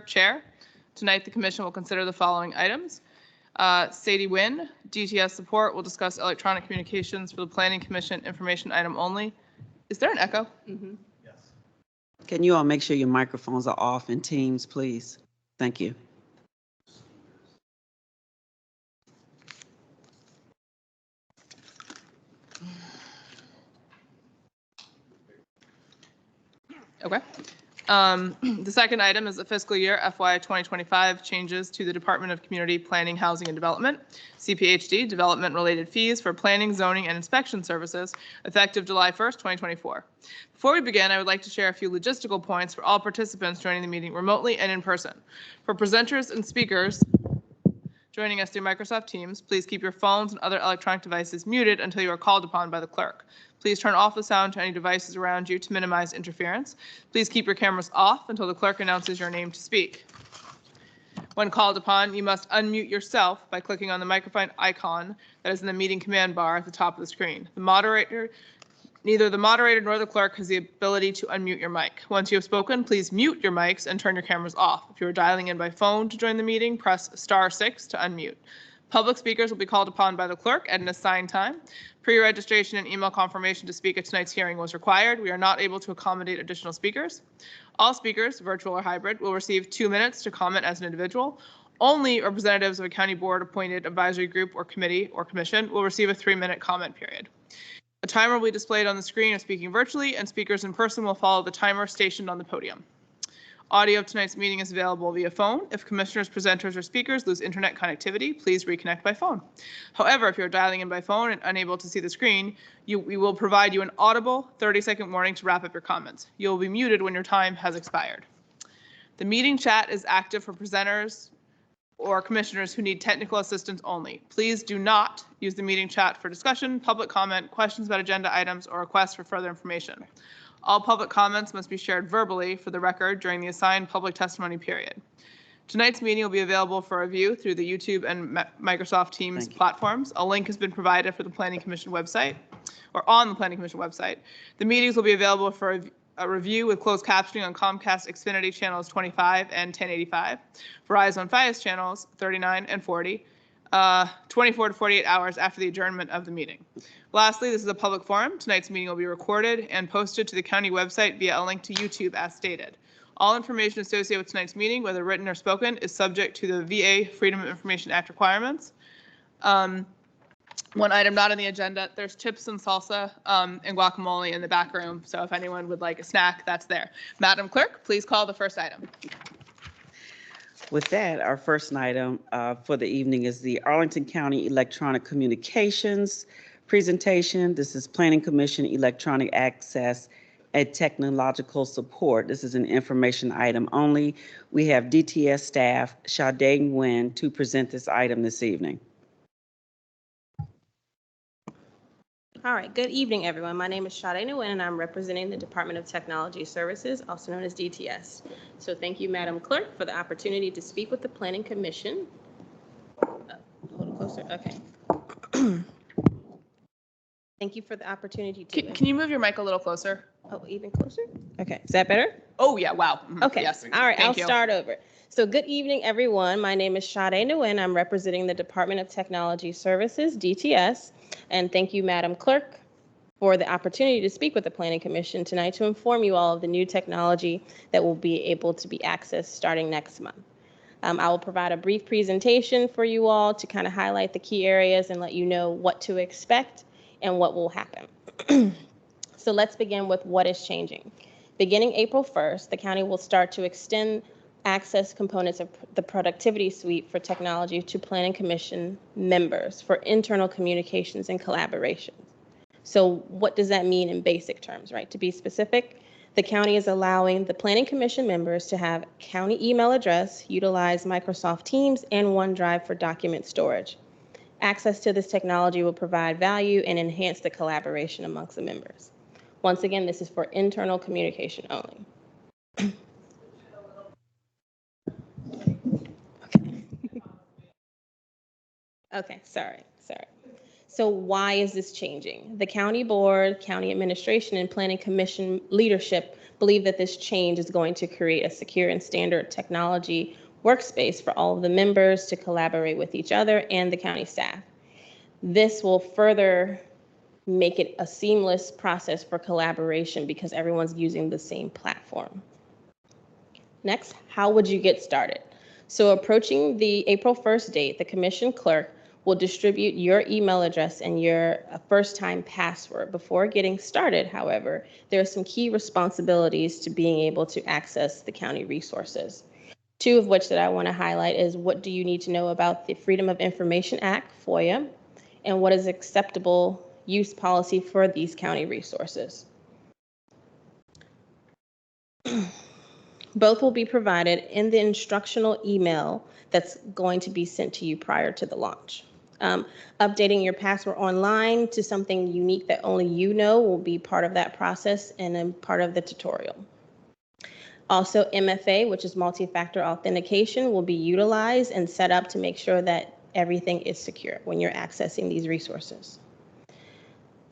Chair. Tonight, the commission will consider the following items. Sadie Nguyen, DTS support, will discuss electronic communications for the Planning Commission information item only. Is there an echo? Mm-hmm. Yes. Can you all make sure your microphones are off in Teams, please? Thank you. Okay. The second item is the fiscal year FY 2025 changes to the Department of Community Planning, Housing and Development, CPHD, development-related fees for planning, zoning, and inspection services, effective July 1st, 2024. Before we begin, I would like to share a few logistical points for all participants joining the meeting remotely and in person. For presenters and speakers joining us through Microsoft Teams, please keep your phones and other electronic devices muted until you are called upon by the clerk. Please turn off the sound to any devices around you to minimize interference. Please keep your cameras off until the clerk announces your name to speak. When called upon, you must unmute yourself by clicking on the microphone icon that is in the meeting command bar at the top of the screen. Neither the moderator nor the clerk has the ability to unmute your mic. Once you have spoken, please mute your mics and turn your cameras off. If you are dialing in by phone to join the meeting, press *6 to unmute. Public speakers will be called upon by the clerk at an assigned time. Pre-registration and email confirmation to speak at tonight's hearing was required. We are not able to accommodate additional speakers. All speakers, virtual or hybrid, will receive 2 minutes to comment as an individual. Only representatives of a county board appointed advisory group or committee or commission will receive a 3-minute comment period. A timer will be displayed on the screen if speaking virtually, and speakers in person will follow the timer stationed on the podium. Audio of tonight's meeting is available via phone. If commissioners, presenters, or speakers lose internet connectivity, please reconnect by phone. However, if you're dialing in by phone and unable to see the screen, we will provide you an audible 30-second warning to wrap up your comments. You will be muted when your time has expired. The meeting chat is active for presenters or commissioners who need technical assistance only. Please do not use the meeting chat for discussion, public comment, questions about agenda items, or requests for further information. All public comments must be shared verbally for the record during the assigned public testimony period. Tonight's meeting will be available for review through the YouTube and Microsoft Teams platforms. A link has been provided for the Planning Commission website, or on the Planning Commission website. The meetings will be available for a review with closed captioning on Comcast Xfinity channels 25 and 1085, Verizon Fios channels 39 and 40, 24 to 48 hours after the adjournment of the meeting. Lastly, this is a public forum. Tonight's meeting will be recorded and posted to the county website via a link to YouTube as stated. All information associated with tonight's meeting, whether written or spoken, is subject to the VA Freedom of Information Act requirements. One item not on the agenda, there's chips and salsa and guacamole in the back room. So if anyone would like a snack, that's there. Madam Clerk, please call the first item. With that, our first item for the evening is the Arlington County Electronic Communications presentation. This is Planning Commission Electronic Access and Technological Support. This is an information item only. We have DTS staff, Sadie Nguyen, to present this item this evening. All right, good evening, everyone. My name is Sadie Nguyen, and I'm representing the Department of Technology Services, also known as DTS. So thank you, Madam Clerk, for the opportunity to speak with the Planning Commission. A little closer, okay. Thank you for the opportunity to. Can you move your mic a little closer? Oh, even closer? Okay, is that better? Oh yeah, wow. Okay, yes. All right, Thank I'll start over. So good evening, everyone. My name is Sadie Nguyen. I'm representing the Department of Technology Services, DTS. And thank you, Madam Clerk, for the opportunity to speak with the Planning Commission tonight to inform you all of the new technology that will be able to be accessed starting next month. I will provide a brief presentation for you all to kind of highlight the key areas and let you know what to expect and what will happen. So let's begin with what is changing. Beginning April 1st, the county will start to extend access components of the productivity suite for technology to Planning Commission members for internal communications and collaboration. So what does that mean in basic terms, right? To be specific, the county is allowing the Planning Commission members to have county email address, utilize Microsoft Teams and OneDrive for document storage. Access to this technology will provide value and enhance the collaboration amongst the members. Once again, this is for internal communication only. Okay, sorry. So why is this changing? The county board, county administration, and planning commission leadership believe that this change is going to create a secure and standard technology workspace for all of the members to collaborate with each other and the county staff. This will further make it a seamless process for collaboration because everyone's using the same platform. Next, how would you get started? So approaching the April 1st date, the commission clerk will distribute your email address and your first-time password. Before getting started, however, there are some key responsibilities to being able to access the county resources. Two of which that I want to highlight is what do you need to know about the Freedom of Information Act, FOIA, and what is acceptable use policy for these county resources. Both will be provided in the instructional email that's going to be sent to you prior to the launch. Updating your password online to something unique that only you know will be part of that process and then part of the tutorial. Also, MFA, which is multi-factor authentication, will be utilized and set up to make sure that everything is secure when you're accessing these resources.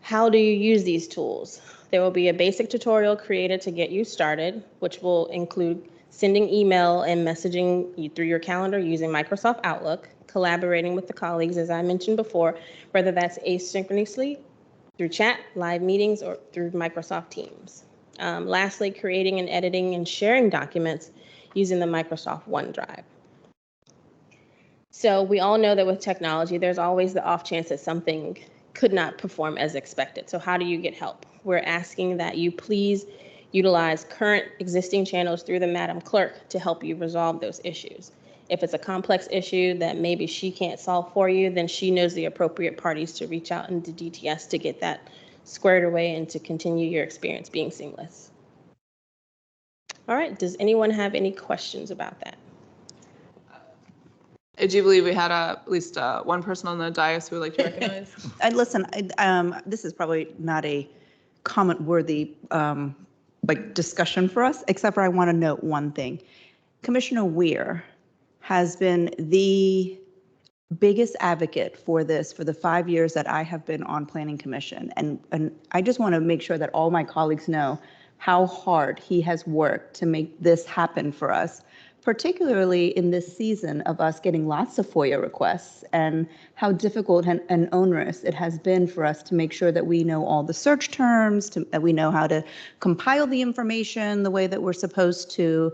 How do you use these tools? There will be a basic tutorial created to get you started, which will include sending email and messaging through your calendar using Microsoft Outlook, collaborating with the colleagues, as I mentioned before, whether that's asynchronously through chat, live meetings, or through Microsoft Teams. Lastly, creating and editing and sharing documents using the Microsoft OneDrive. So we all know that with technology, there's always the off chance that something could not perform as expected. So how do you get help? We're asking that you please utilize current existing channels through the Madam Clerk to help you resolve those issues. If it's a complex issue that maybe she can't solve for you, then she knows the appropriate parties to reach out into DTS to get that squared away and to continue your experience being seamless. All right, does anyone have any questions about that? I do believe we had at least one person on the dais who would like to recognize. And listen, this is probably not a comment-worthy discussion for us, except for I want to note one thing. Commissioner Weir has been the biggest advocate for this for the 5 years that I have been on Planning Commission. And I just want to make sure that all my colleagues know how hard he has worked to make this happen for us, particularly in this season of us getting lots of FOIA requests and how difficult and onerous it has been for us to make sure that we know all the search terms, that we know how to compile the information the way that we're supposed to.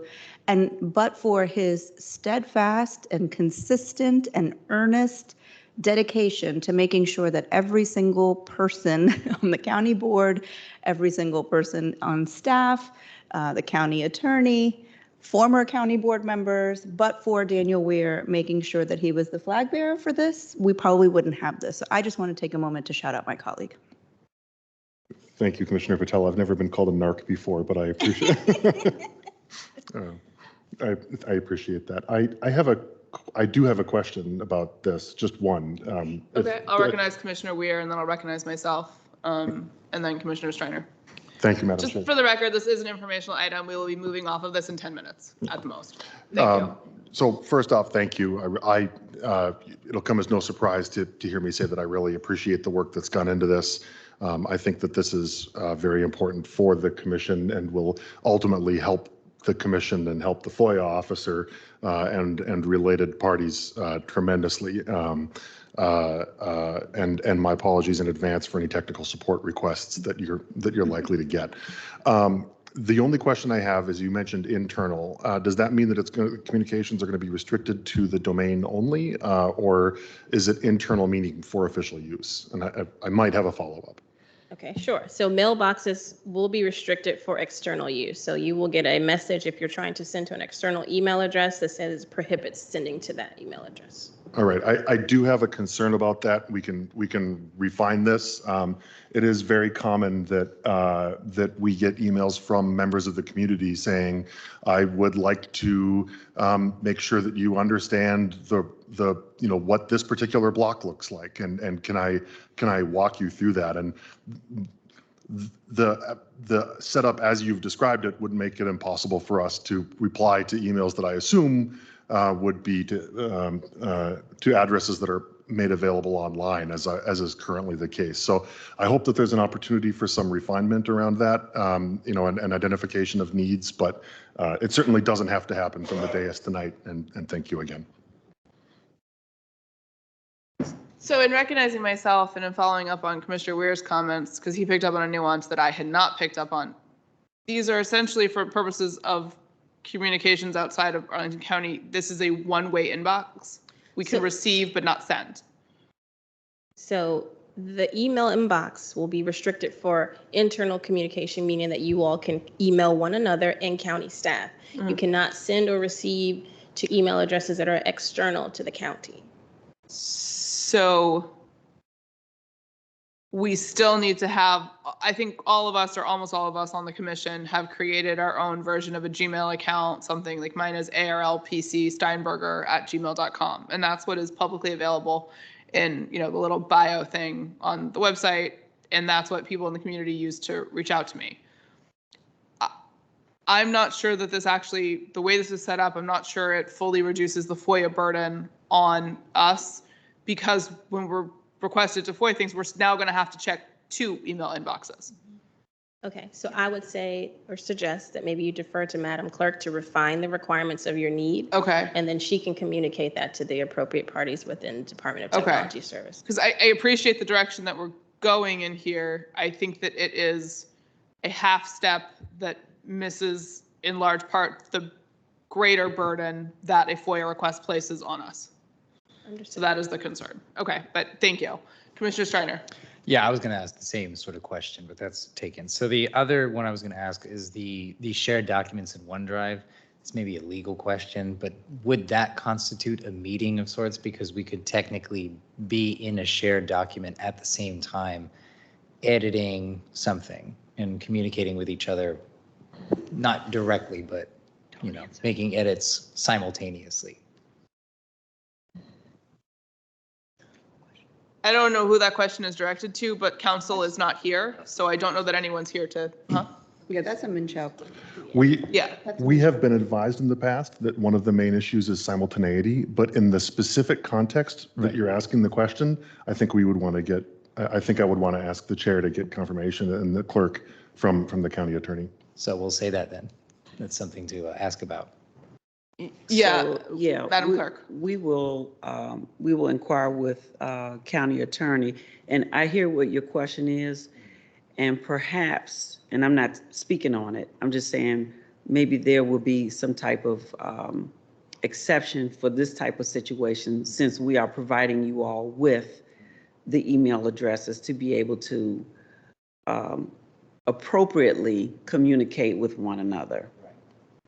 But for his steadfast and consistent and earnest dedication to making sure that every single person on the county board, every single person on staff, the county attorney, former county board members, but for Daniel Weir making sure that he was the flag bearer for this, we probably wouldn't have this. So I just want to take a moment to shout out my colleague. Thank you, Commissioner Patel. I've never been called a narc before, but I appreciate I appreciate that. I do have a question about this, just one. Okay, I'll recognize Commissioner Weir and then I'll recognize myself and then Commissioner Streiner. Thank you, Madam Chair. Just for the record, this is an informational item. We will be moving off of this in 10 minutes at the most. Thank you. So first off, thank you. It'll come as no surprise to hear me say that I really appreciate the work that's gone into this. I think that this is very important for the commission and will ultimately help the commission and help the FOIA officer and related parties tremendously. And my apologies in advance for any technical support requests that you're likely to get. The only question I have is, you mentioned internal. Does that mean that communications are going to be restricted to the domain only, or is it internal meaning for official use? And I might have a follow-up. Okay, sure. So mailboxes will be restricted for external use. So you will get a message if you're trying to send to an external email address that says prohibits sending to that email address. All right, I do have a concern about that. We can refine this. It is very common that we get emails from members of the community saying, I would like to make sure that you understand what this particular block looks like, and can I walk you through that? And the setup as you've described it would make it impossible for us to reply to emails that I assume would be to addresses that are made available online as is currently the case. So I hope that there's an opportunity for some refinement around that, and identification of needs, but it certainly doesn't have to happen from the dais tonight, and thank you again. So in recognizing myself and in following up on Commissioner Weir's comments, because he picked up on a nuance that I had not picked up on, these are essentially for purposes of communications outside of Arlington County. This is a one-way inbox. We can receive but not send. So the email inbox will be restricted for internal communication, meaning that you all can email one another and county staff. You cannot send or receive to email addresses that are external to the county. So we still need to have, I think all of us or almost all of us on the commission have created our own version of a Gmail account, something like mine is arlpcsteinberger@gmail.com. And that's what is publicly available in, the little bio thing on the website. And that's what people in the community use to reach out to me. I'm not sure that this actually, the way this is set up, I'm not sure it fully reduces the FOIA burden on us, because when we're requested to FOIA things, we're now going to have to check 2 email inboxes. Okay, so I would say or suggest that maybe you defer to Madam Clerk to refine the requirements of your need. Okay. And then she can communicate that to the appropriate parties within Department of Technology Service. Because I appreciate the direction that we're going in here. I think that it is a half step that misses in large part the greater burden that a FOIA request places on us. Understood. So that is the concern. Okay, but thank you. Commissioner Steiner. Yeah, I was going to ask the same sort of question, but that's taken. So the other one I was going to ask is the shared documents in OneDrive. It's maybe a legal question, but would that constitute a meeting of sorts? Because we could technically be in a shared document at the same time, editing something and communicating with each other, not directly, but, making edits simultaneously. I don't know who that question is directed to, but council is not here, so I don't know that anyone's here to, Yeah, that's a Minchow. We Yeah. have been advised in the past that one of the main issues is simultaneity, but in the specific context that you're asking the question, I think we would want to get, I think I would want to ask the chair to get confirmation and the clerk from the county attorney. So we'll say that then. That's something to ask about. Yeah, So, yeah. Madam Clerk. We will inquire with county attorney, and I hear what your question is, and perhaps, and I'm not speaking on it, I'm just saying maybe there will be some type of exception for this type of situation, since we are providing you all with the email addresses to be able to appropriately communicate with one another.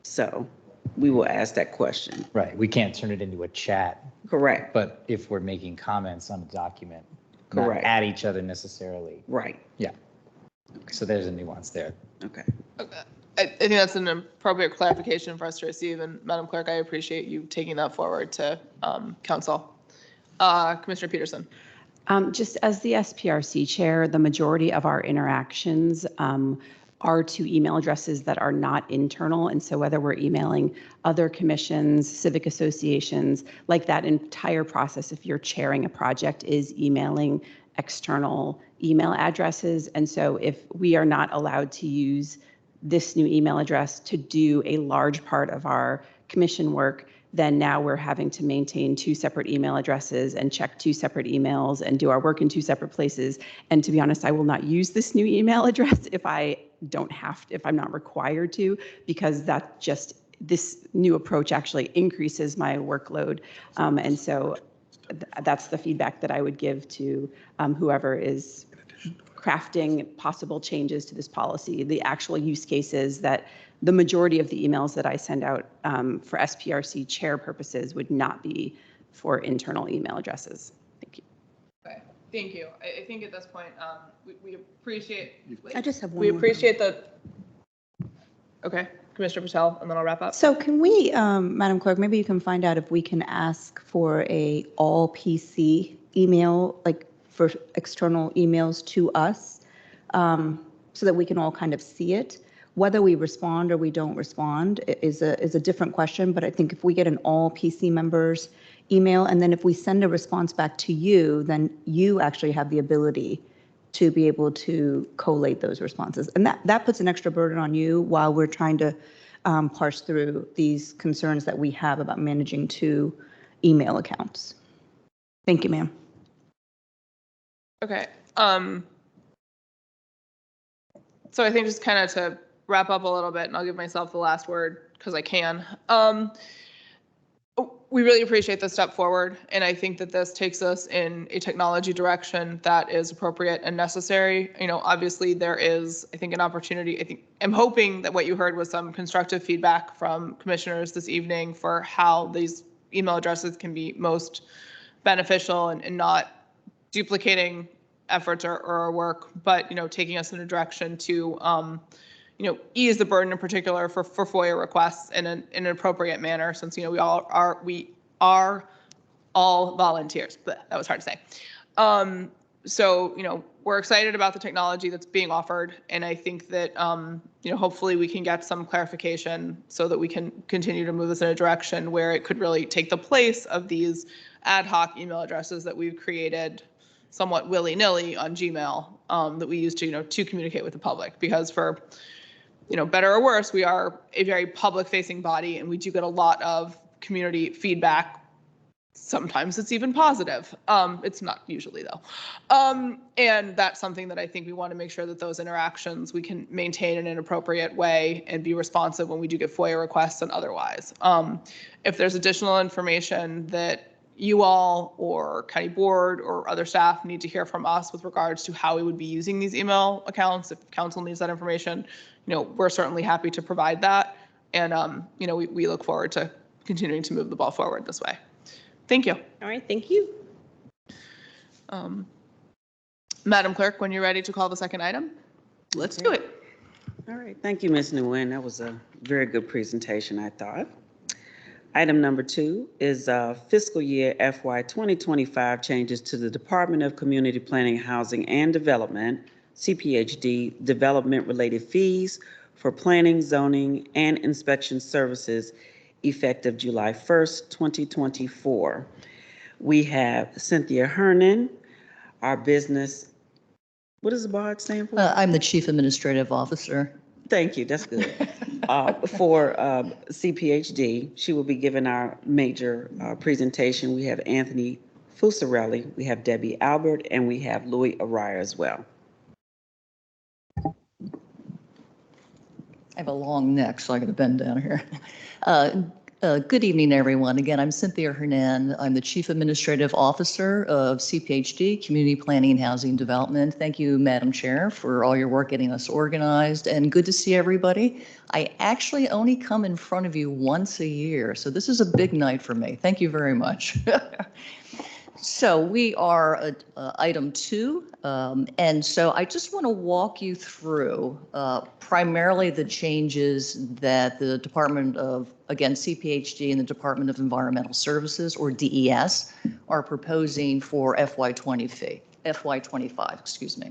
So we will ask that question. Right. We can't turn it into a chat. Correct. But if we're making comments on a document, Correct. not at each other necessarily. Right. Yeah. So there's a nuance there. Okay. I think that's an appropriate clarification for us to receive, and Madam Clerk, I appreciate you taking that forward to council. Commissioner Peterson. Just as the SPRC chair, the majority of our interactions are to email addresses that are not internal. And so whether we're emailing other commissions, civic associations, like that entire process, if you're chairing a project, is emailing external email addresses. And so if we are not allowed to use this new email address to do a large part of our commission work, then now we're having to maintain 2 separate email addresses and check 2 separate emails and do our work in 2 separate places. And to be honest, I will not use this new email address if I don't have to, if I'm not required to, because that just, this new approach actually increases my workload. And so that's the feedback that I would give to whoever is crafting possible changes to this policy. The actual use cases that the majority of the emails that I send out for SPRC chair purposes would not be for internal email addresses. Thank you. Okay, thank you. I think at this point, we appreciate. I just have one We more appreciate the. Okay, Commissioner Patel, and then I'll wrap up. So can we, Madam Clerk, maybe you can find out if we can ask for a all PC email, like for external emails to us, so that we can all kind of see it. Whether we respond or we don't respond is a different question, but I think if we get an all PC members email, and then if we send a response back to you, then you actually have the ability to be able to collate those responses. And that puts an extra burden on you while we're trying to parse through these concerns that we have about managing 2 email accounts. Thank you, ma'am. Okay. So I think just kind of to wrap up a little bit, and I'll give myself the last word because I can. We really appreciate the step forward, and I think that this takes us in a technology direction that is appropriate and necessary. You know, obviously there is, I think, an opportunity. I'm hoping that what you heard was some constructive feedback from commissioners this evening for how these email addresses can be most beneficial and not duplicating efforts or our work, but, you know, taking us in a direction to, you know, ease the burden in particular for FOIA requests in an appropriate manner, since, you know, we are all volunteers, but that was hard to say. So, you know, we're excited about the technology that's being offered, and I think that, you know, hopefully we can get some clarification so that we can continue to move this in a direction where it could really take the place of these ad hoc email addresses that we've created somewhat willy-nilly on Gmail, that we use to, you know, to communicate with the public. Because for, you know, better or worse, we are a very public-facing body, and we do get a lot of community feedback. Sometimes it's even positive. It's not usually, though. And that's something that I think we want to make sure that those interactions we can maintain in an appropriate way and be responsive when we do get FOIA requests and otherwise. If there's additional information that you all or county board or other staff need to hear from us with regards to how we would be using these email accounts, if council needs that information, you know, we're certainly happy to provide that. And, you know, we look forward to continuing to move the ball forward this way. Thank you. All right, thank you. Madam Clerk, when you're ready to call the second item, let's do it. All right, thank you, Ms. Nguyen. That was a very good presentation, I thought. Item number 2 is fiscal year FY 2025 changes to the Department of Community Planning, Housing and Development, CPHD, development-related fees for planning, zoning, and inspection services effective July 1st, 2024. We have Cynthia Hernan, our business, what does the BOD stand for? I'm the Chief Administrative Officer. Thank you, that's good. For CPHD, she will be giving our major presentation. We have Anthony Fusarelli, we have Debbie Albert, and we have Louis Araya as well. I have a long neck, so I got to bend down here. Good evening, everyone. Again, I'm Cynthia Hernan. I'm the Chief Administrative Officer of CPHD, Community Planning and Housing Development. Thank you, Madam Chair, for all your work getting us organized, and good to see everybody. I actually only come in front of you once a year, so this is a big night for me. Thank you very much. So we are at item 2, and so I just want to walk you through primarily the changes that the Department of, again, CPHD and the Department of Environmental Services, or DES, are proposing for FY25, excuse me.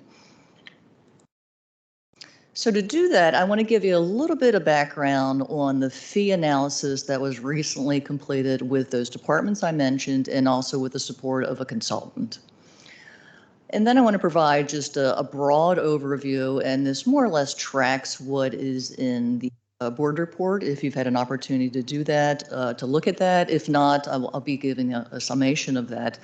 So to do that, I want to give you a little bit of background on the fee analysis that was recently completed with those departments I mentioned, and also with the support of a consultant. And then I want to provide just a broad overview, and this more or less tracks what is in the board report, if you've had an opportunity to do that, to look at that. If not, I'll be giving a summation of that.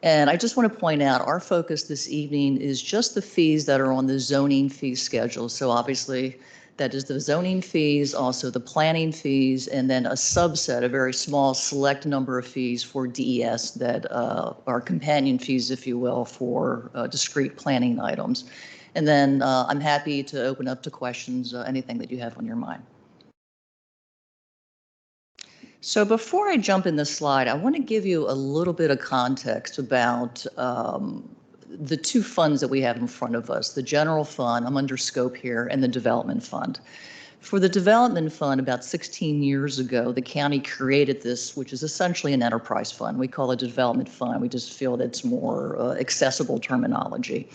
And I just want to point out, our focus this evening is just the fees that are on the zoning fee schedule. So obviously, that is the zoning fees, also the planning fees, and then a subset, a very small select number of fees for DES that are companion fees, if you will, for discrete planning items. And then I'm happy to open up to questions, anything that you have on your mind. So before I jump in the slide, I want to give you a little bit of context about the 2 funds that we have in front of us, the general fund, I'm under scope here, and the development fund. For the development fund, about 16 years ago, the county created this, which is essentially an enterprise fund. We call it a development fund. We just feel that's more accessible terminology.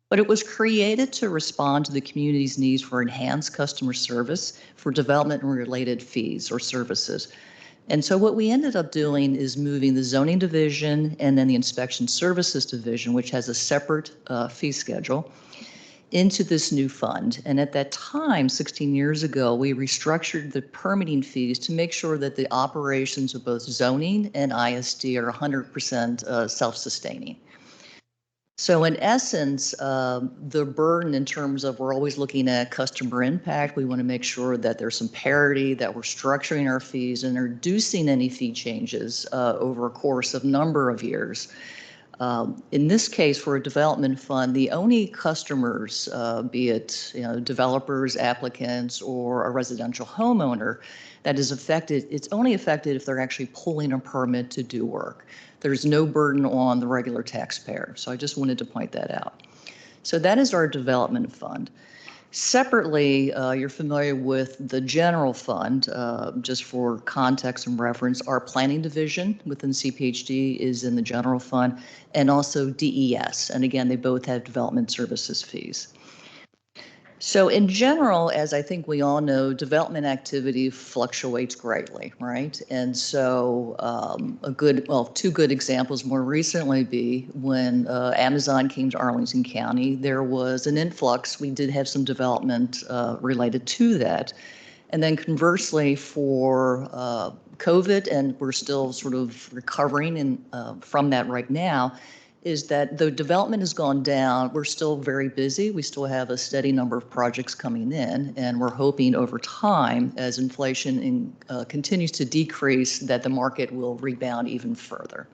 But it was created to respond to the community's needs for enhanced customer service for development and related fees or services. And so what we ended up doing is moving the zoning division and then the inspection services division, which has a separate fee schedule, into this new fund. And at that time, 16 years ago, we restructured the permitting fees to make sure that the operations of both zoning and ISD are 100% self-sustaining. So in essence, the burden in terms of we're always looking at customer impact, we want to make sure that there's some parity, that we're structuring our fees and reducing any fee changes over a course of number of years. In this case, for a development fund, the only customers, be it developers, applicants, or a residential homeowner that is affected, it's only affected if they're actually pulling a permit to do work. There's no burden on the regular taxpayer. So I just wanted to point that out. So that is our development fund. Separately, you're familiar with the general fund. Just for context and reference, our planning division within CPHD is in the general fund, and also DES. And again, they both have development services fees. So in general, as I think we all know, development activity fluctuates greatly, right? And so two good examples more recently be when Amazon came to Arlington County, there was an influx. We did have some development related to that. And then conversely for COVID, and we're still sort of recovering from that right now, is that the development has gone down. We're still very busy. We still have a steady number of projects coming in, and we're hoping over time, as inflation continues to decrease, that the market will rebound even further.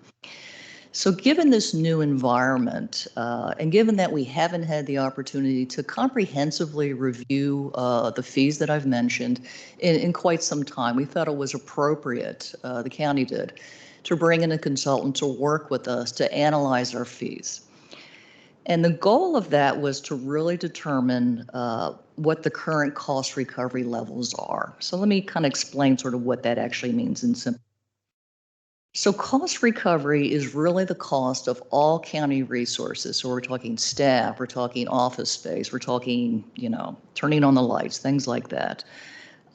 So given this new environment, and given that we haven't had the opportunity to comprehensively review the fees that I've mentioned in quite some time, we thought it was appropriate, the county did, to bring in a consultant to work with us to analyze our fees. And the goal of that was to really determine what the current cost recovery levels are. So let me kind of explain sort of what that actually means in simple. So cost recovery is really the cost of all county resources. So we're talking staff, we're talking office space, we're talking, turning on the lights, things like that,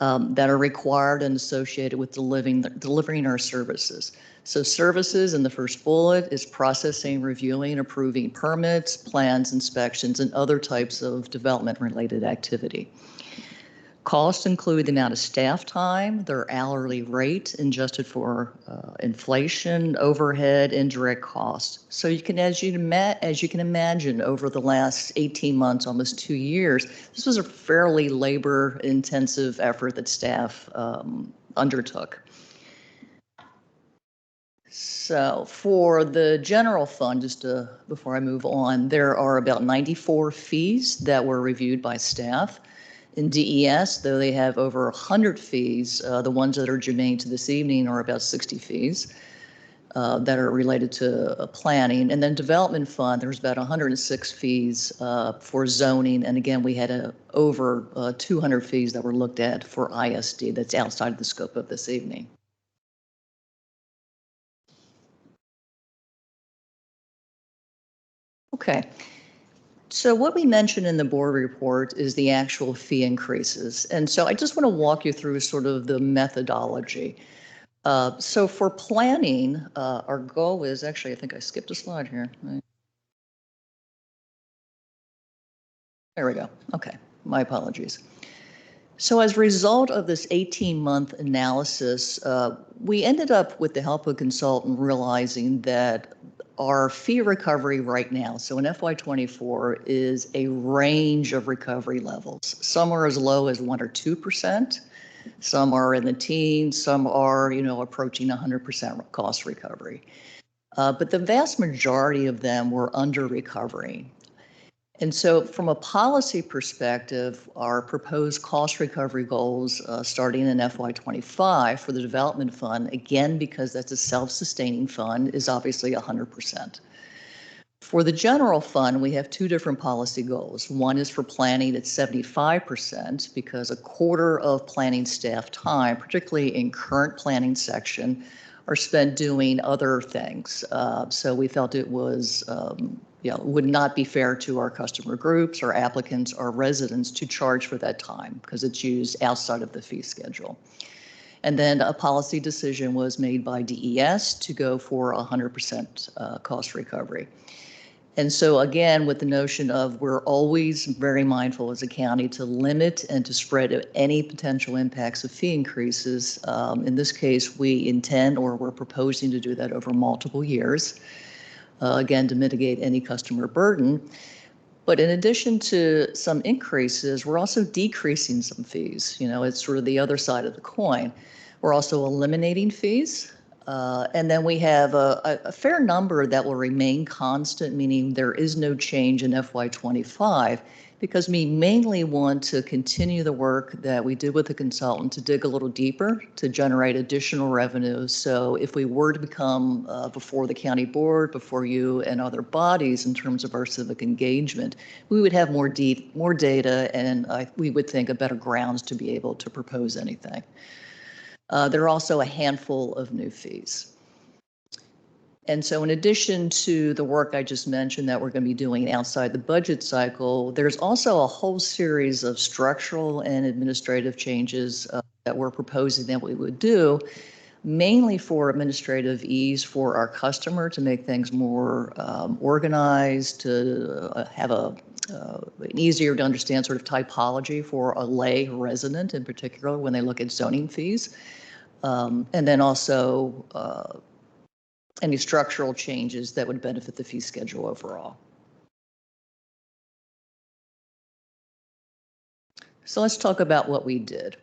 that are required and associated with delivering our services. So services in the first bullet is processing, reviewing, approving permits, plans, inspections, and other types of development-related activity. Costs include the amount of staff time, their hourly rate adjusted for inflation, overhead, indirect costs. So you can, as you can imagine, over the last 18 months, almost 2 years, this was a fairly labor-intensive effort that staff undertook. So for the general fund, just before I move on, there are about 94 fees that were reviewed by staff. In DES, though they have over 100 fees, the ones that are germane to this evening are about 60 fees that are related to planning. And then development fund, there's about 106 fees for zoning. And again, we had over 200 fees that were looked at for ISD that's outside of the scope of this evening. Okay. So what we mentioned in the board report is the actual fee increases. And so I just want to walk you through sort of the methodology. So for planning, our goal is actually, I think I skipped a slide here. There we go. Okay, my apologies. So as a result of this 18-month analysis, we ended up, with the help of a consultant, realizing that our fee recovery right now, so in FY24, is a range of recovery levels. Some are as low as 1 or 2%. Some are in the teens. Some are, approaching 100% cost recovery. But the vast majority of them were under recovering. And so from a policy perspective, our proposed cost recovery goals starting in FY25 for the development fund, again, because that's a self-sustaining fund, is obviously 100%. For the general fund, we have two different policy goals. One is for planning at 75%, because a quarter of planning staff time, particularly in current planning section, are spent doing other things. So we felt it was would not be fair to our customer groups, our applicants, our residents to charge for that time because it's used outside of the fee schedule. And then a policy decision was made by DES to go for 100% cost recovery. And so again, with the notion of we're always very mindful as a county to limit and to spread any potential impacts of fee increases. In this case, we intend or we're proposing to do that over multiple years, again, to mitigate any customer burden. But in addition to some increases, we're also decreasing some fees. You know, it's sort of the other side of the coin. We're also eliminating fees. And then we have a fair number that will remain constant, meaning there is no change in FY25, because we mainly want to continue the work that we did with the consultant to dig a little deeper to generate additional revenue. So if we were to become before the county board, before you and other bodies in terms of our civic engagement, we would have more data and we would think a better grounds to be able to propose anything. There are also a handful of new fees. And so in addition to the work I just mentioned that we're going to be doing outside the budget cycle, there's also a whole series of structural and administrative changes that we're proposing that we would do, mainly for administrative ease for our customer, to make things more organized, to have an easier to understand sort of typology for a lay resident in particular when they look at zoning fees. And then also any structural changes that would benefit the fee schedule overall. So let's talk about what we did.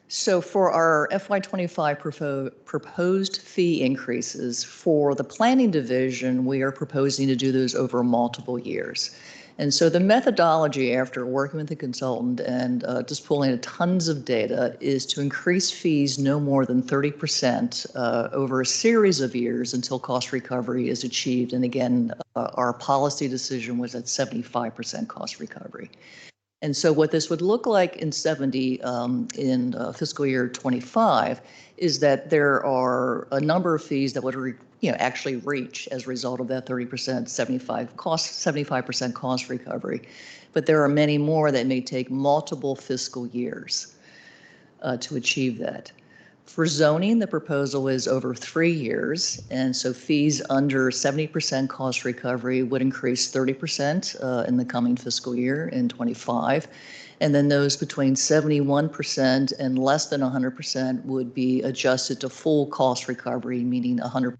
So for our FY25 proposed fee increases for the planning division, we are proposing to do those over multiple years. And so the methodology after working with the consultant and just pulling tons of data is to increase fees no more than 30% over a series of years until cost recovery is achieved. And again, our policy decision was at 75% cost recovery. And so what this would look like in fiscal year 25 is that there are a number of fees that would actually reach as a result of that 30% 75% cost recovery. But there are many more that may take multiple fiscal years to achieve that. For zoning, the proposal is over 3 years, and so fees under 70% cost recovery would increase 30% in the coming fiscal year in 25. And then those between 71% and less than 100% would be adjusted to full cost recovery, meaning 100%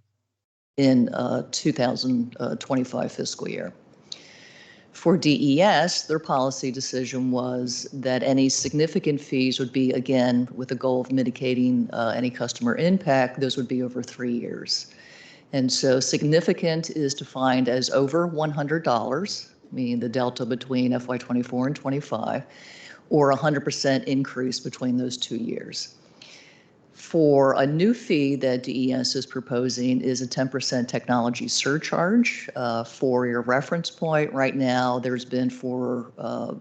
in 2025 fiscal year. For DES, their policy decision was that any significant fees would be, again, with the goal of mitigating any customer impact, those would be over 3 years. And so significant is defined as over $100, meaning the delta between FY24 and 25, or 100% increase between those 2 years. For a new fee that DES is proposing is a 10% technology surcharge. For your reference point, right now there's been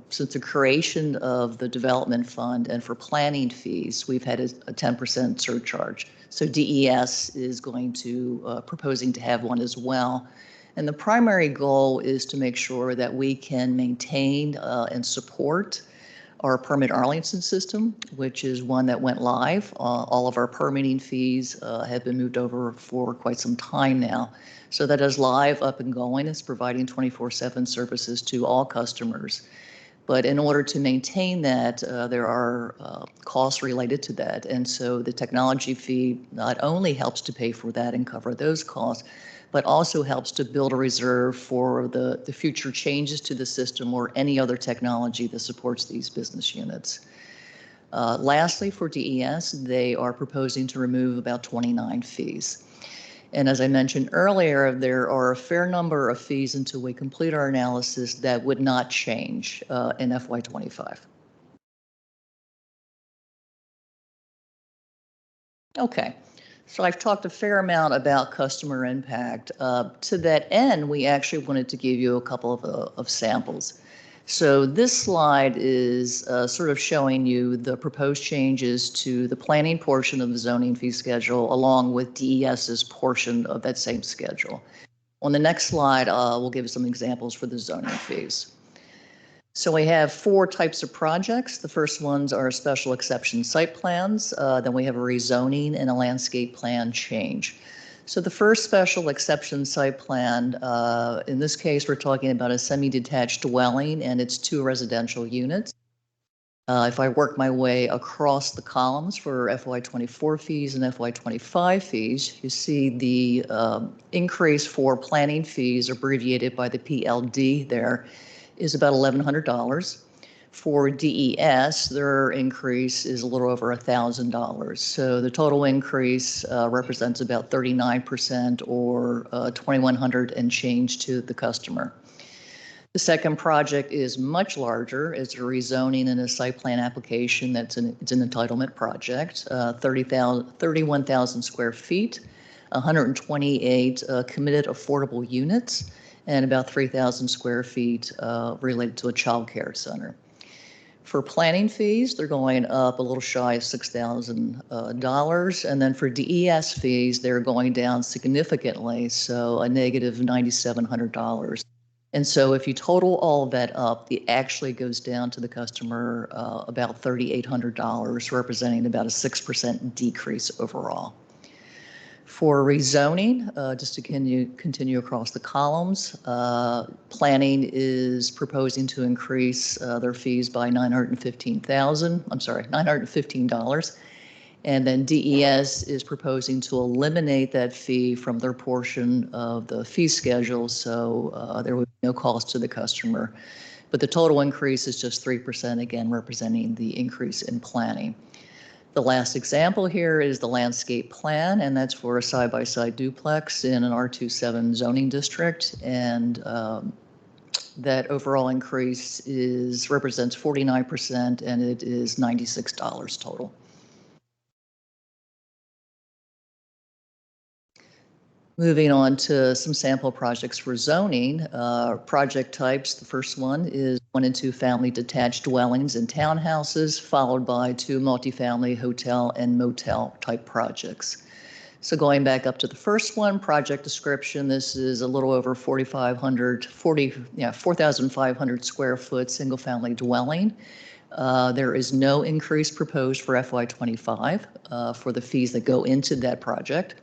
since the creation of the development fund and for planning fees, we've had a 10% surcharge. So DES is proposing to have one as well. And the primary goal is to make sure that we can maintain and support our Permit Arlington system, which is one that went live. All of our permitting fees have been moved over for quite some time now. So that is live, up and going. It's providing 24/7 services to all customers. But in order to maintain that, there are costs related to that. And so the technology fee not only helps to pay for that and cover those costs, but also helps to build a reserve for the future changes to the system or any other technology that supports these business units. Lastly, for DES, they are proposing to remove about 29 fees. And as I mentioned earlier, there are a fair number of fees until we complete our analysis that would not change in FY25. Okay. So I've talked a fair amount about customer impact. To that end, we actually wanted to give you a couple of samples. So this slide is sort of showing you the proposed changes to the planning portion of the zoning fee schedule along with DES's portion of that same schedule. On the next slide, we'll give some examples for the zoning fees. So we have 4 types of projects. The first ones are special exception site plans. Then we have a rezoning and a landscape plan change. So the first special exception site plan, in this case, we're talking about a semi-detached dwelling and it's 2 residential units. If I work my way across the columns for FY24 fees and FY25 fees, you see the increase for planning fees abbreviated by the PLD there is about $1,100. For DES, their increase is a little over $1,000. So the total increase represents about 39% or $2,100 and change to the customer. The second project is much larger. It's a rezoning and a site plan application. It's an entitlement project, 31,000 square feet, 128 committed affordable units, and about 3,000 square feet related to a child care center. For planning fees, they're going up a little shy of $6,000. And then for DES fees, they're going down significantly, so a negative $9,700. And so if you total all of that up, it actually goes down to the customer about $3,800, representing about a 6% decrease overall. For rezoning, just to continue across the columns, planning is proposing to increase their fees by $915. And then DES is proposing to eliminate that fee from their portion of the fee schedule, so there would be no cost to the customer. But the total increase is just 3%, again, representing the increase in planning. The last example here is the landscape plan, and that's for a side-by-side duplex in an R27 zoning district. And that overall increase represents 49%, and it is $96 total. Moving on to some sample projects for zoning. Project types, the first one is 1 and 2 family detached dwellings and townhouses, followed by 2 multifamily hotel and motel type projects. So going back up to the first one, project description, this is a little over 4,500 square foot single family dwelling. There is no increase proposed for FY25 for the fees that go into that project.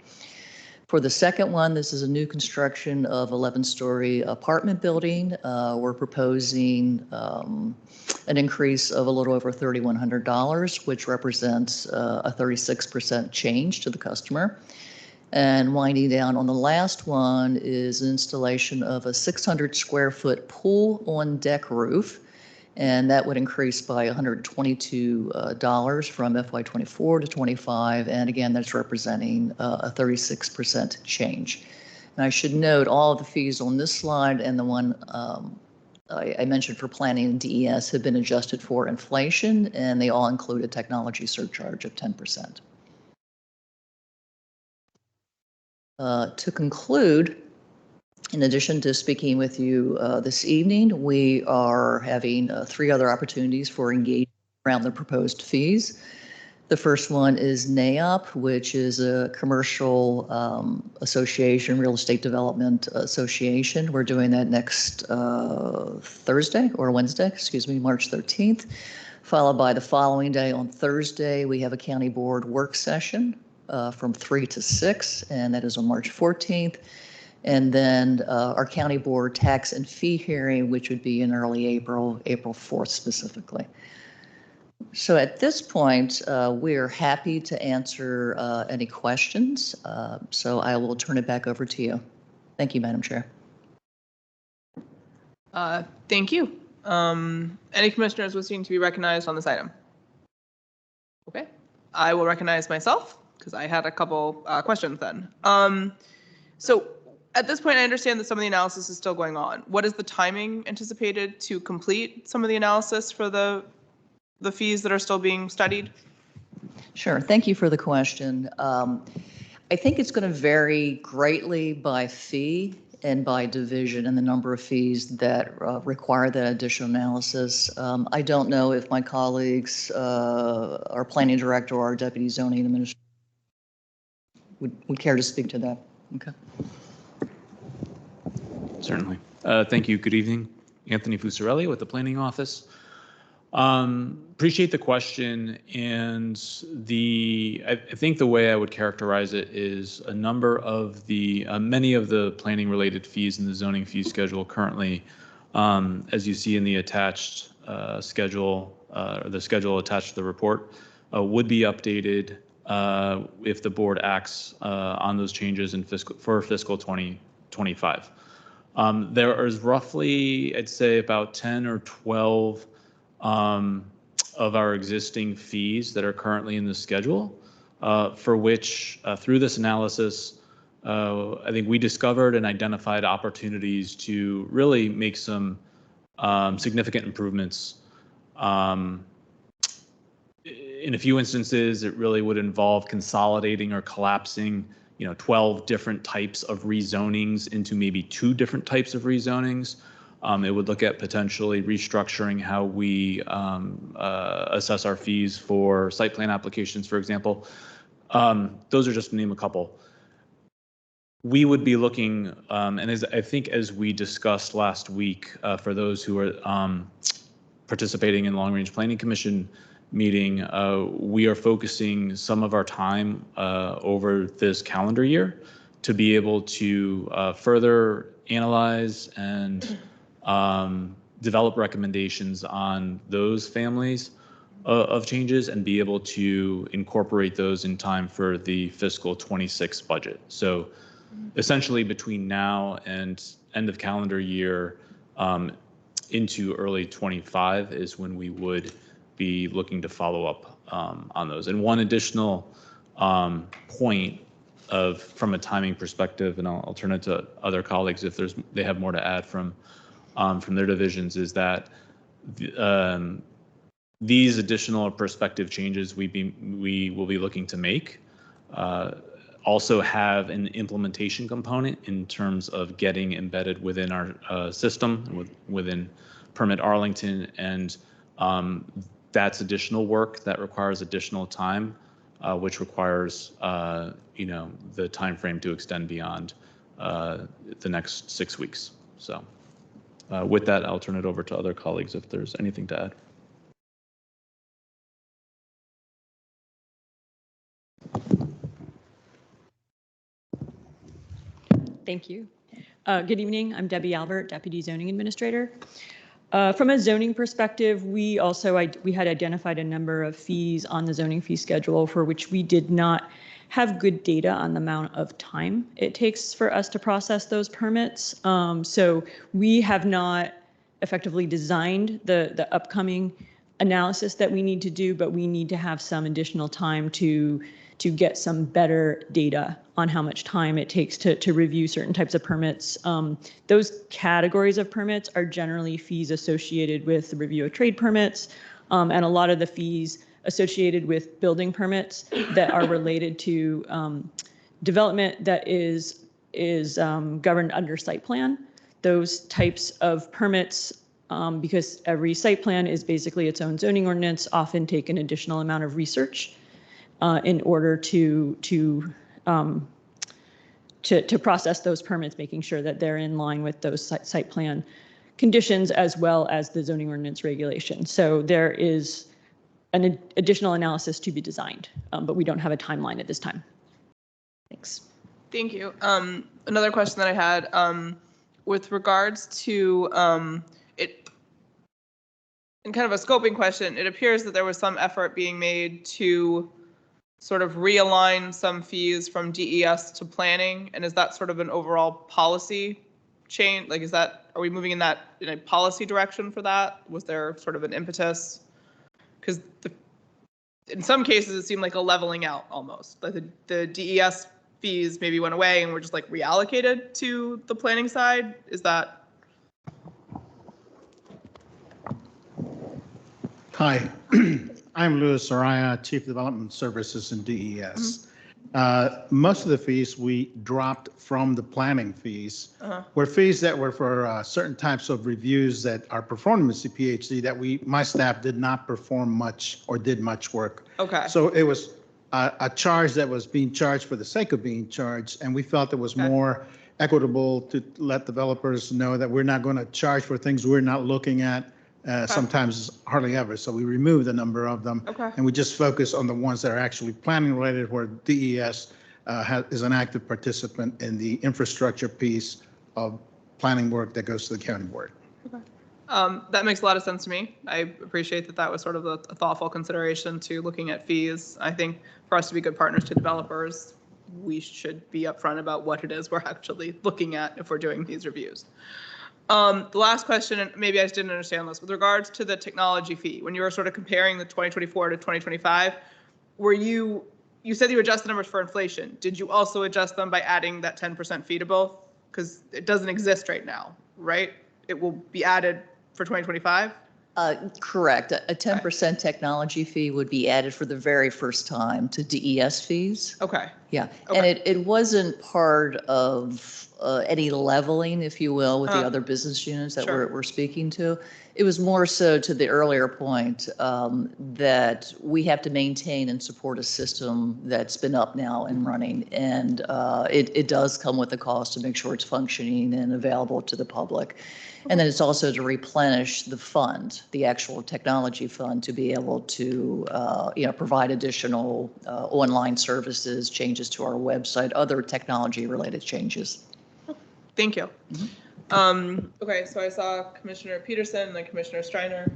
For the second one, this is a new construction of 11-story apartment building. We're proposing an increase of a little over $3,100, which represents a 36% change to the customer. And winding down on the last one is an installation of a 600 square foot pool on deck roof. And that would increase by $122 from FY24 to 25. And again, that's representing a 36% change. And I should note all of the fees on this slide and the one I mentioned for planning and DES have been adjusted for inflation, and they all include a technology surcharge of 10%. To conclude, in addition to speaking with you this evening, we are having 3 other opportunities for engagement around the proposed fees. The first one is NAIOP, which is a commercial association, real estate development association. We're doing that next Thursday or Wednesday, March 13th, followed by the following day on Thursday. We have a county board work session from 3 to 6, and that is on March 14th. And then our county board tax and fee hearing, which would be in early April 4th specifically. So at this point, we're happy to answer any questions. So I will turn it back over to you. Thank you, Madam Chair. Thank you. Any commissioners wishing to be recognized on this item? Okay, I will recognize myself because I had a couple questions then. So at this point, I understand that some of the analysis is still going on. What is the timing anticipated to complete some of the analysis for the fees that are still being studied? Sure. Thank you for the question. I think it's going to vary greatly by fee and by division and the number of fees that require that additional analysis. I don't know if my colleagues, our planning director or our deputy zoning administrator would care to speak to that. Okay. Certainly. Thank you. Good evening. Anthony Fusarelli with the Planning Office. Appreciate the question, and I think the way I would characterize it is a number of the many of the planning related fees in the zoning fee schedule currently, as you see in the attached schedule, or the schedule attached to the report, would be updated if the board acts on those changes in fiscal 2025. There is roughly, I'd say, about 10 or 12 of our existing fees that are currently in the schedule, for which, through this analysis, I think we discovered and identified opportunities to really make some significant improvements. In a few instances, it really would involve consolidating or collapsing 12 different types of rezonings into maybe 2 different types of rezonings. It would look at potentially restructuring how we assess our fees for site plan applications, for example. Those are just to name a couple. We would be looking, and I think as we discussed last week, for those who are participating in Long Range Planning Commission meeting, we are focusing some of our time over this calendar year to be able to further analyze and develop recommendations on those families of changes and be able to incorporate those in time for the fiscal 26 budget. So essentially between now and end of calendar year into early 25 is when we would be looking to follow up on those. And one additional point from a timing perspective, and I'll turn it to other colleagues if they have more to add from their divisions, is that these additional prospective changes we will be looking to make also have an implementation component in terms of getting embedded within our system, within Permit Arlington, and that's additional work that requires additional time, which requires the time frame to extend beyond the next 6 weeks. So with that, I'll turn it over to other colleagues if there's anything to add. Thank you. Good evening. I'm Debbie Albert, Deputy Zoning Administrator. From a zoning perspective, we had identified a number of fees on the zoning fee schedule for which we did not have good data on the amount of time it takes for us to process those permits. So we have not effectively designed the upcoming analysis that we need to do, but we need to have some additional time to get some better data on how much time it takes to review certain types of permits. Those categories of permits are generally fees associated with the review of trade permits, and a lot of the fees associated with building permits that are related to development that is governed under site plan. Those types of permits, because every site plan is basically its own zoning ordinance, often take an additional amount of research in order to process those permits, making sure that they're in line with those site plan conditions as well as the zoning ordinance regulations. So there is an additional analysis to be designed, but we don't have a timeline at this time. Thanks. Thank you. Another question that I had with regards to it, and kind of a scoping question, it appears that there was some effort being made to sort of realign some fees from DES to planning, and is that sort of an overall policy change? Like, are we moving in a policy direction for that? Was there sort of an impetus? Because in some cases it seemed like a leveling out almost. Like the DES fees maybe went away and were just like reallocated to the planning side. Is that? Hi, I'm Louis Soraya, Chief Development Services in DES. Most of the fees we dropped from the planning fees were fees that were for certain types of reviews that are performed with CPHD that my staff did not perform much or did much work. Okay. So it was a charge that was being charged for the sake of being charged, and we felt it was more equitable to let developers know that we're not going to charge for things we're not looking at, sometimes hardly ever. So we removed a number of them. Okay. And we just focus on the ones that are actually planning related, where DES is an active participant in the infrastructure piece of planning work that goes to the county board. That makes a lot of sense to me. I appreciate that that was sort of a thoughtful consideration to looking at fees. I think for us to be good partners to developers, we should be upfront about what it is we're actually looking at if we're doing these reviews. The last question, and maybe I just didn't understand this, with regards to the technology fee, when you were sort of comparing the 2024 to 2025, you said you adjust the numbers for inflation. Did you also adjust them by adding that 10% fee to both? Because it doesn't exist right now, right? It will be added for 2025? Correct. A 10% technology fee would be added for the very first time to DES fees. Okay. Yeah, Okay. and it wasn't part of any leveling, if you will, with the other business units that Sure. we're speaking to. It was more so to the earlier point that we have to maintain and support a system that's been up now and running. And it does come with a cost to make sure it's functioning and available to the public. And then it's also to replenish the fund, the actual technology fund, to be able to provide additional online services, changes to our website, other technology-related changes. Thank you. Okay, so I saw Commissioner Peterson and then Commissioner Streiner.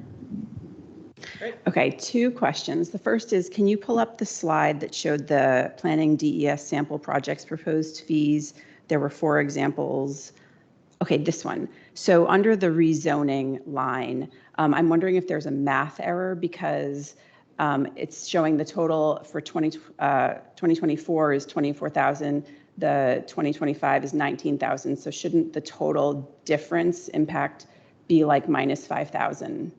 Great. Okay, 2 questions. The first is, can you pull up the slide that showed the planning DES sample projects proposed fees? There were 4 examples. Okay, this one. So under the rezoning line, I'm wondering if there's a math error, because it's showing the total for 2024 is 24,000. The 2025 is 19,000. So shouldn't the total difference impact be like minus 5,000?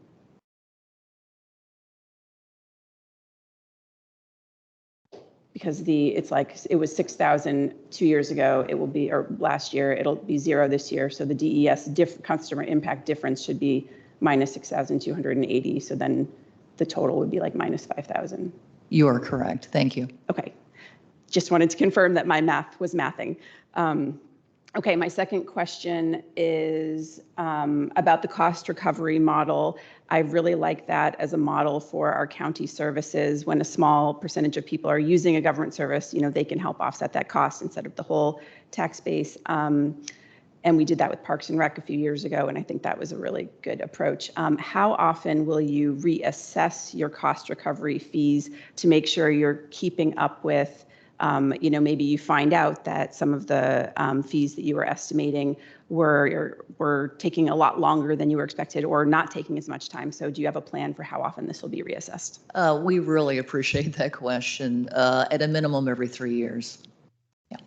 Because it's like, it was 6,000 2 years ago, it will be, or last year, it'll be 0 this year. So the DES customer impact difference should be minus 6,280. So then the total would be like minus 5,000. You are correct. Thank you. Okay. Just wanted to confirm that my math was mathing. Okay, my second question is about the cost recovery model. I really like that as a model for our county services. When a small percentage of people are using a government service, they can help offset that cost instead of the whole tax base. And we did that with Parks and Rec a few years ago, and I think that was a really good approach. How often will you reassess your cost recovery fees to make sure you're keeping up with maybe you find out that some of the fees that you were estimating were taking a lot longer than you were expected, or not taking as much time. So do you have a plan for how often this will be reassessed? We really appreciate that question. At a minimum, every 3 years. Yeah.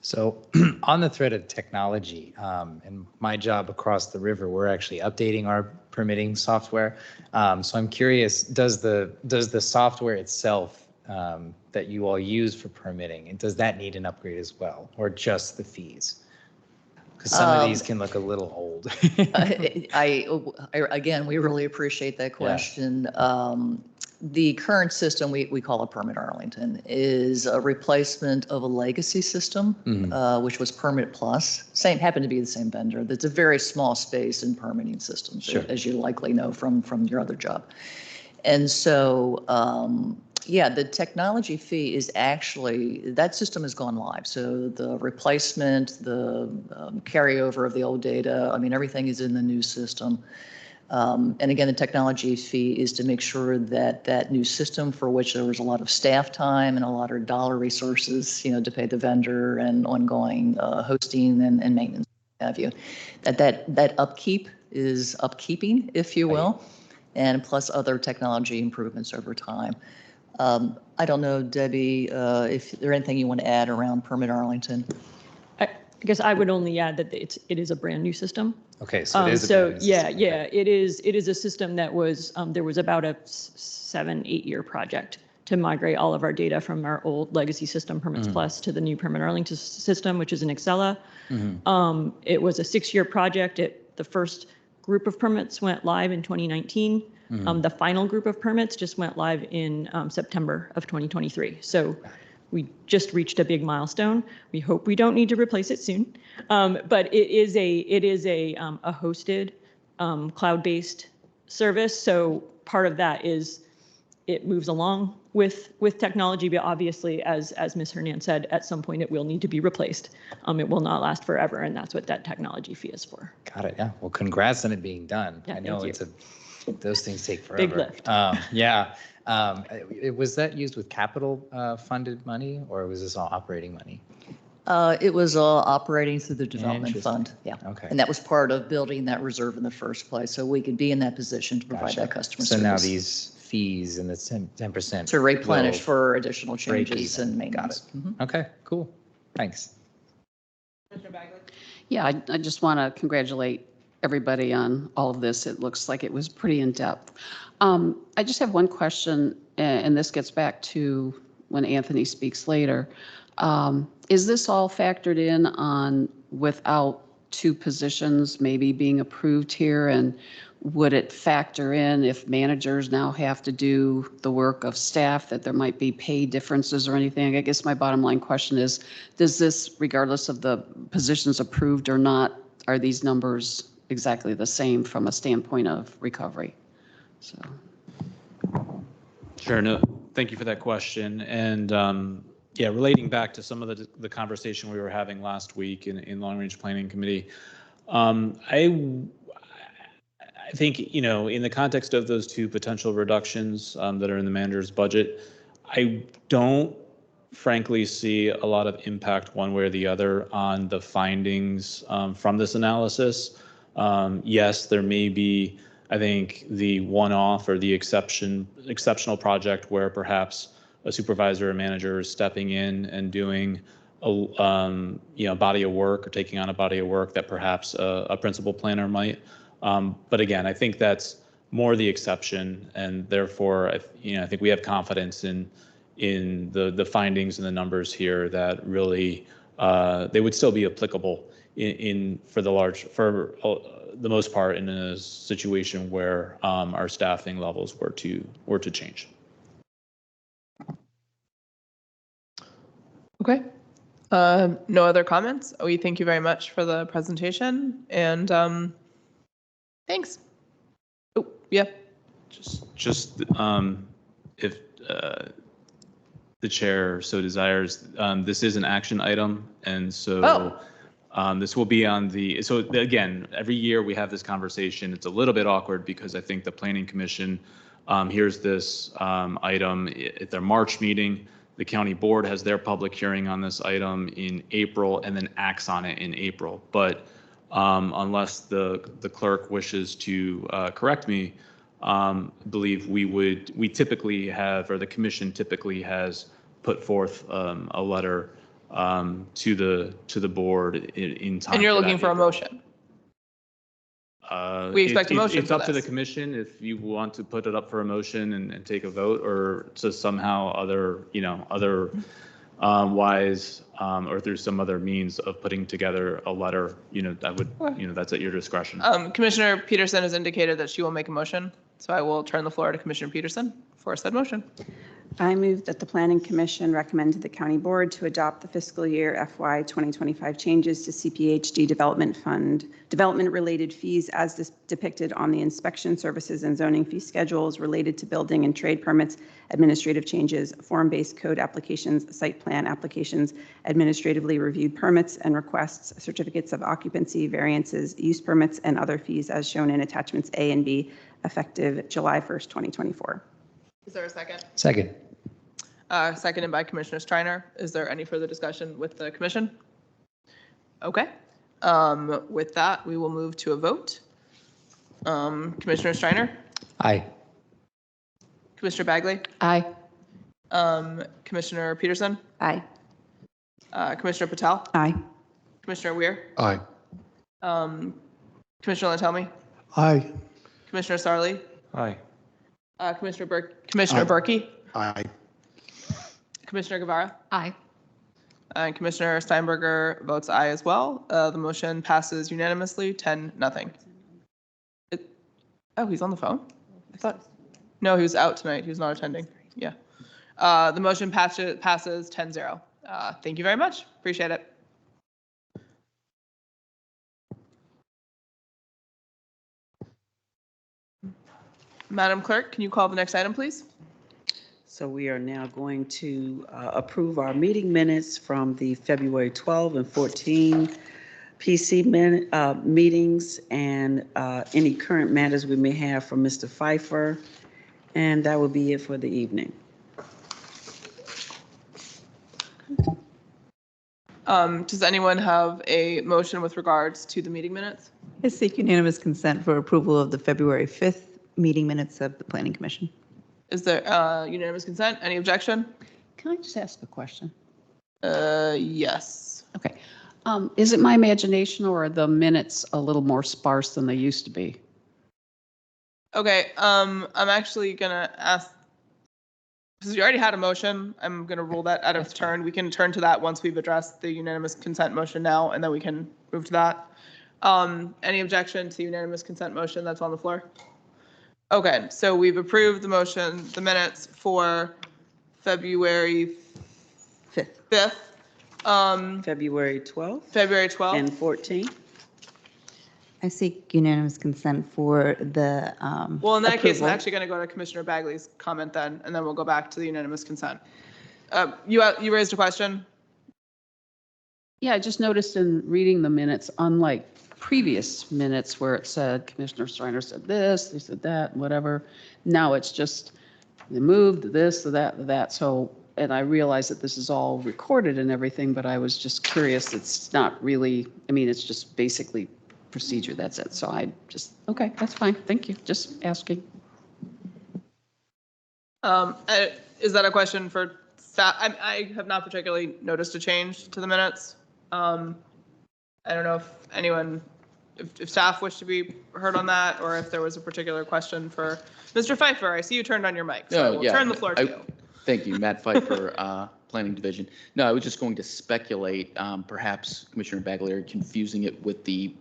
So on the thread of technology, and my job across the river, we're actually updating our permitting software. So I'm curious, does the software itself that you all use for permitting, and does that need an upgrade as well, or just the fees? Because some of these can look a little old. Again, we really appreciate that question. Yeah. The current system, we call it Permit Arlington, is a replacement of a legacy system, which was Permit Plus. Happened to be the same vendor. That's a very small space in permitting systems, sure, as you likely know from your other job. And so, the technology fee is actually, that system has gone live. So the replacement, the carryover of the old data, everything is in the new system. And again, the technology fee is to make sure that that new system, for which there was a lot of staff time and a lot of dollar resources, to pay the vendor and ongoing hosting and maintenance, have you, that upkeep is upkeeping, if you will, and plus other technology improvements over time. I don't know, Debbie, if there's anything you want to add around Permit Arlington. I guess I would only add that it is a brand new system. Okay, so it is a brand new system. Yeah, it is a system that was, there was about a 7-8 year project to migrate all of our data from our old legacy system, Permits Plus, to the new Permit Arlington system, which is in Excella. It was a 6-year project. The first group of permits went live in 2019. The final group of permits just went live in September of 2023. So we just reached a big milestone. We hope we don't need to replace it soon. But it is a hosted cloud-based service. So part of that is it moves along with technology, but obviously, as Ms. Hernan said, at some point it will need to be replaced. It will not last forever, and that's what that technology fee is for. Got it. Yeah. Well, congrats on it being done. Yeah, I know thank those things take forever. Big lift. Yeah. Was that used with capital funded money, or was this all operating money? It was operating through the development fund. Yeah. Okay. And that was part of building that reserve in the first place, so we could be in that position to provide Gotcha. that customer So service. now these fees and the 10%. To replenish will for additional break changes even. and maintenance. Got it. Mhm. Okay, cool. Thanks. Yeah, I just want to congratulate everybody on all of this. It looks like it was pretty in-depth. I just have one question, and this gets back to when Anthony speaks later. Is this all factored in on without two positions maybe being approved here? And would it factor in if managers now have to do the work of staff, that there might be pay differences or anything? I guess my bottom line question is, does this, regardless of the positions approved or not, are these numbers exactly the same from a standpoint of recovery? So. Sure. No, thank you for that question. And yeah, relating back to some of the conversation we were having last week in Long Range Planning Committee, I think, in the context of those two potential reductions that are in the manager's budget, I don't frankly see a lot of impact one way or the other on the findings from this analysis. Yes, there may be, I think, the one-off or the exceptional project where perhaps a supervisor or manager is stepping in and doing a body of work or taking on a body of work that perhaps a principal planner might. But again, I think that's more the exception, and therefore, I think we have confidence in the findings and the numbers here that really they would still be applicable for the most part in a situation where our staffing levels were to change. Okay. No other comments? We thank you very much for the presentation, and thanks. Oh, yeah. Just if the chair so desires, this is an action item, and so this will be on the. So again, every year we have this conversation. It's a little bit awkward because I think the Planning Commission hears this item at their March meeting. The county board has their public hearing on this item in April and then acts on it in April. But unless the clerk wishes to correct me, I believe we typically have, or the commission typically has put forth a letter to the board in time. And you're looking for a motion? We expect a motion It's for up to the this. commission if you want to put it up for a motion and take a vote, or to somehow other wise or through some other means of putting together a letter, that's at your discretion. Commissioner Peterson has indicated that she will make a motion, so I will turn the floor to Commissioner Peterson for said motion. I move that the Planning Commission recommend to the County Board to adopt the fiscal year FY 2025 changes to CPHD Development Fund, development-related fees as depicted on the inspection services and zoning fee schedules related to building and trade permits, administrative changes, form-based code applications, site plan applications, administratively reviewed permits and requests, certificates of occupancy, variances, use permits, and other fees as shown in attachments A and B, effective July 1st, 2024. Is there a second? Second. Seconded by Commissioner Streiner. Is there any further discussion with the commission? Okay. With that, we will move to a vote. Commissioner Streiner? Aye. Commissioner Bagley? Aye. Commissioner Peterson? Aye. Commissioner Patel? Aye. Commissioner Weir? Aye. Commissioner Lantelmi? Aye. Commissioner Sarli? Aye. Commissioner Aye. Berkey? Aye. Commissioner Guevara? Aye. And Commissioner Steinberger votes aye as well. The motion passes unanimously, 10-0. Oh, he's on the phone? I thought, no, he was out tonight. He was not attending. Yeah. The motion passes 10-0. Thank you very much. Appreciate it. Madam Clerk, can you call the next item, please? So we are now going to approve our meeting minutes from the February 12 and 14 PC meetings and any current matters we may have from Mr. Pfeiffer. And that will be it for the evening. Does anyone have a motion with regards to the meeting minutes? I seek unanimous consent for approval of the February 5th meeting minutes of the Planning Commission. Is there unanimous consent? Any objection? Can I just ask a question? Yes. Okay. Is it my imagination or are the minutes a little more sparse than they used to be? Okay, I'm actually gonna ask, because you already had a motion, I'm gonna rule that out of turn. We can turn to that once we've addressed the unanimous consent motion now, and then we can move to that. Any objection to unanimous consent motion that's on the floor? Okay, so we've approved the motion, the minutes for February 5th. February 12th February 12th. and 14th. I seek unanimous consent for the Well, in that case, I'm approval. actually going to go to Commissioner Bagley's comment then, and then we'll go back to the unanimous consent. You raised a question? Yeah, I just noticed in reading the minutes, unlike previous minutes where it said Commissioner Steiner said this, they said that, whatever. Now it's just they moved this, that. So, and I realize that this is all recorded and everything, but I was just curious. It's not really, I mean, it's just basically procedure. That's it. So I just, okay, that's fine. Thank you. Just asking. Is that a question for staff? I have not particularly noticed a change to the minutes. I don't know if anyone, if staff wish to be heard on that, or if there was a particular question for Mr. Pfeiffer. I see you turned on your mic, so we'll turn the floor to you. Thank you, Matt Pfeiffer, Planning Division. No, I was just going to speculate, perhaps Commissioner Bagley confusing it with the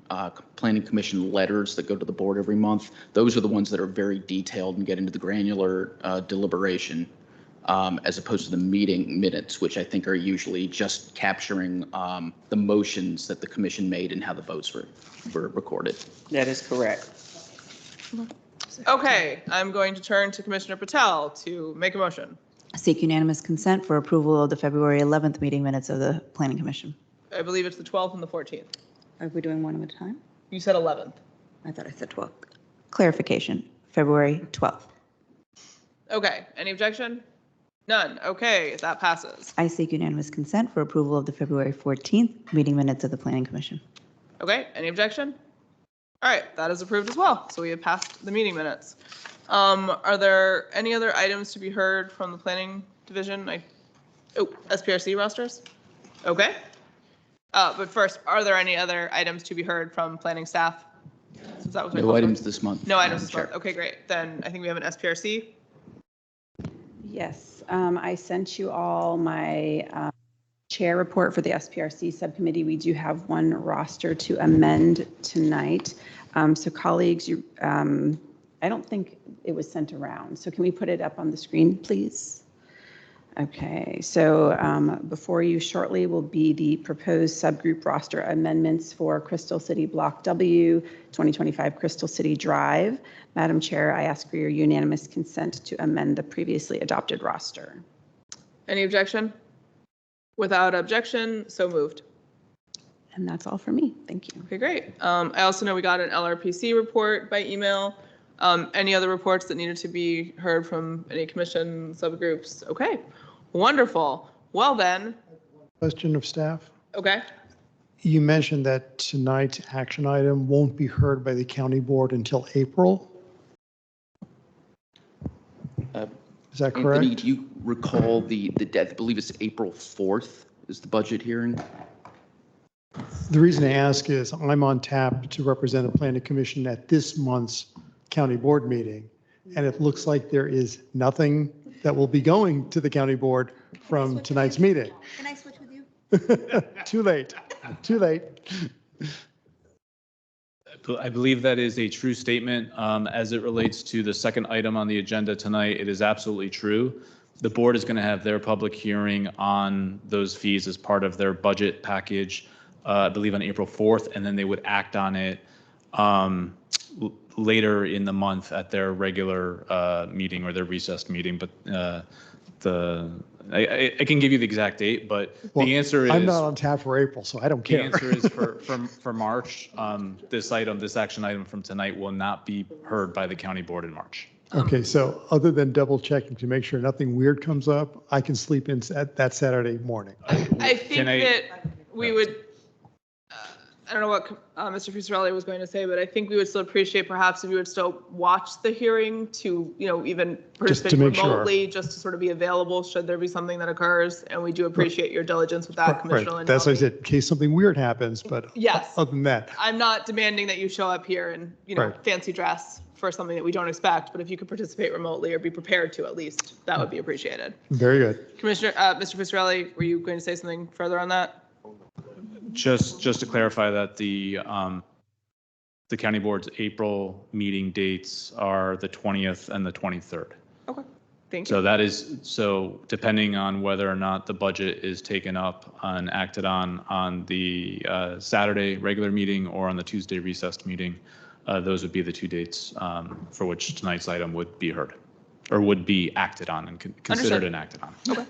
Planning Commission letters that go to the board every month. Those are the ones that are very detailed and get into the granular deliberation, as opposed to the meeting minutes, which I think are usually just capturing the motions that the commission made and how the votes were recorded. That is correct. Okay, I'm going to turn to Commissioner Patel to make a motion. Seek unanimous consent for approval of the February 11th meeting minutes of the Planning Commission. I believe it's the 12th and the 14th. Are we doing one at a time? You said 11th. I thought I said 12th. Clarification, February 12th. Okay, any objection? None. Okay, that passes. I seek unanimous consent for approval of the February 14th meeting minutes of the Planning Commission. Okay, any objection? All right, that is approved as well. So we have passed the meeting minutes. Are there any other items to be heard from the Planning Division? SPRC rosters? Okay. But first, are there any other items to be heard from planning staff? Since that was my No question. items this month. No items this Chair. month. Okay, great. Then I think we have an SPRC. Yes, I sent you all my chair report for the SPRC subcommittee. We do have one roster to amend tonight. So colleagues, I don't think it was sent around. So can we put it up on the screen, please? Okay, so before you shortly will be the proposed subgroup roster amendments for Crystal City Block W, 2025 Crystal City Drive. Madam Chair, I ask for your unanimous consent to amend the previously adopted roster. Any objection? Without objection, so moved. And that's all for me. Thank you. Okay, great. I also know we got an LRPC report by email. Any other reports that needed to be heard from any commission subgroups? Okay, wonderful. Well then, Question of staff. okay. You mentioned that tonight's action item won't be heard by the county board until April. Is that Anthony, correct? do you recall the date? I believe it's April 4th is the budget hearing. The reason I ask is I'm on tap to represent the planning commission at this month's county board meeting. And it looks like there is nothing that will be going to the county board from tonight's meeting. Can I switch with you? Too late, too late. I believe that is a true statement. As it relates to the second item on the agenda tonight, it is absolutely true. The board is going to have their public hearing on those fees as part of their budget package, I believe on April 4th, and then they would act on it later in the month at their regular meeting or their recessed meeting. But I can give you the exact date, but Well, the answer is. I'm not on tap for April, so I don't The care. answer is for March, this action item from tonight will not be heard by the county board in March. Okay, so other than double checking to make sure nothing weird comes up, I can sleep in that Saturday morning. I think that we would, I don't know what Mr. Fusarelli was going to say, but I think we would still appreciate perhaps if you would still watch the hearing to, even participate make sure. remotely, just to sort of be available should there be something that occurs. And we do appreciate your diligence with that, Commissioner Right, that's what I Lindell. said, in case something weird happens, but Yes. other than that, I'm not demanding that you show up here in, Right. fancy dress for something that we don't expect, but if you could participate remotely or be prepared to at least, that would be appreciated. very good. Commissioner, Mr. Fusarelli, were you going to say something further on that? Just to clarify that the county board's April meeting dates are the 20th and the 23rd. Okay, thank you. So that is, depending on whether or not the budget is taken up and acted on the Saturday regular meeting or on the Tuesday recessed meeting, those would be the two dates for which tonight's item would be heard or would be acted on and considered and acted on. Okay.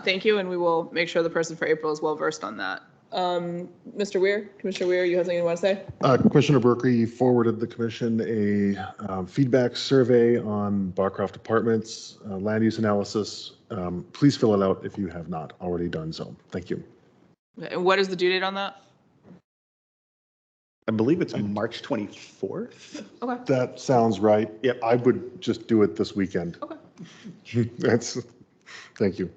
Thank you, and we will make sure the person for April is well versed on that. Mr. Weir, Commissioner Weir, you have something you want to say? Commissioner Berkeley forwarded the commission a feedback survey on Barcroft Apartments, land use analysis. Please fill it out if you have not already done so. Thank you. And what is the due date on that? I believe it's March 24th. Okay. That sounds right. Yep. I would just do it this weekend. Okay. Thank you.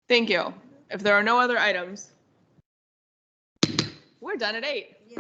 Thank you. If there are no other items, we're done at 8. Yay.